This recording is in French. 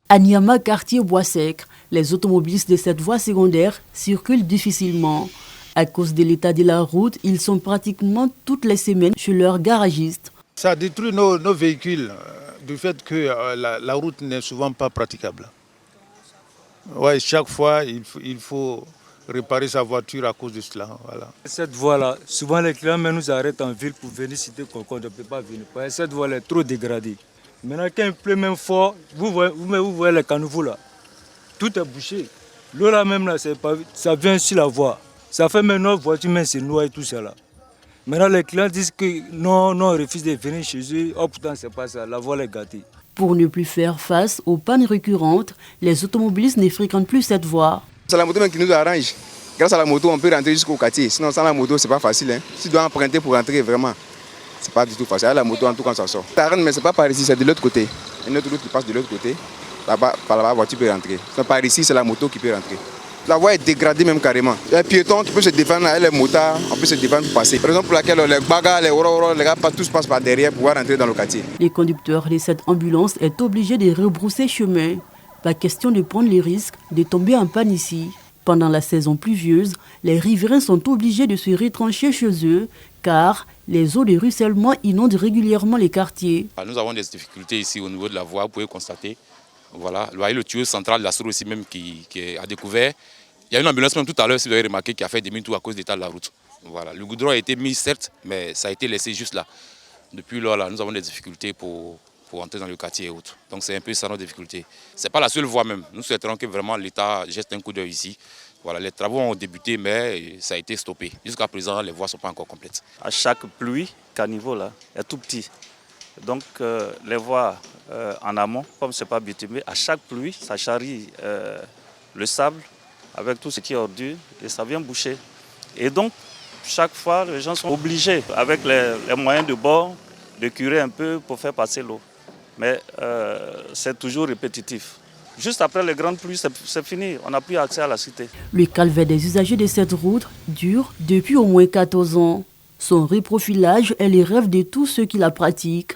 À Niama, quartier Bois-Sec, les automobilistes de cette voie secondaire circulent difficilement. À cause de l'état de la route, ils sont pratiquement toutes les semaines chez leur garagiste. Ça détruit nos véhicules du fait que la route n'est souvent pas praticable. Ouais, chaque fois, il faut réparer sa voiture à cause de cela. Voilà. Cette voie-là, souvent les clients nous arrêtent en ville pour venir citer Concorde, on ne peut pas venir. Parce que cette voie est trop dégradée. Maintenant, quand il pleut même fort, vous voyez les caniveaux là, tout est bouché. L'eau là même, là, ça vient sur la voie. Ça fait même notre voiture, mais c'est noir et tout ça là. Maintenant, les clients disent que non, on refuse de venir chez eux. Oh, pourtant, c'est pas ça, la voie est gâtée. Pour ne plus faire face aux pannes récurrentes, les automobilistes ne fréquentent plus cette voie. C'est la moto même qui nous arrange. Grâce à la moto, on peut rentrer jusqu'au quartier. Sinon, sans la moto, c'est pas facile. Hein. Si tu dois emprunter pour rentrer, vraiment, c'est pas du tout facile. La moto, en tout cas, ça sort. Ça rentre, mais c'est pas par ici, c'est de l'autre côté. Il y a une autre route qui passe de l'autre côté. Là-bas, par là-bas, la voiture peut rentrer. Sinon, par ici, c'est la moto qui peut rentrer. La voie est dégradée même carrément. Les piétons qui peuvent se défendre avec les motards, on peut se défendre pour passer. Raison pour laquelle les bagarres, les oro, les gars, tous passent par derrière pour pouvoir rentrer dans le quartier. Les conducteurs de cette ambulance est obligé de rebrousser chemin. Pas question de prendre les risques de tomber en panne ici. Pendant la saison pluvieuse, les riverains sont obligés de se retrancher chez eux car les eaux de ruissellement inondent régulièrement les quartiers. Nous avons des difficultés ici au niveau de la voie, vous pouvez constater. Voilà, le tuyau central de la Source aussi même qui a découvert. Il y a une ambulance même tout à l'heure, si vous avez remarqué, qui a fait demi-tour à cause de l'état de la route. Voilà, le goudron a été mis certes, mais ça a été laissé juste là. Depuis lors, là, nous avons des difficultés pour entrer dans le quartier et autres. Donc c'est un peu ça nos difficultés. Ce n'est pas la seule voie même. Nous souhaiterons que vraiment l'État jette un coup d'œil ici. Voilà, les travaux ont débuté, mais ça a été stoppé. Jusqu'à présent, les voies ne sont pas encore complètes. À chaque pluie, caniveau là, est tout petit. Donc les voies en amont, comme ce n'est pas bitumé, à chaque pluie, ça charrie le sable avec tout ce qui est ordure et ça vient boucher. Et donc, chaque fois, les gens sont obligés, avec les moyens de bord, de curer un peu pour faire passer l'eau. Mais c'est toujours répétitif. Juste après les grandes pluies, c'est fini, on n'a plus accès à la cité. Le calvaire des usagers de cette route dure depuis au moins 14 ans. Son reprofilage est le rêve de tous ceux qui la pratiquent.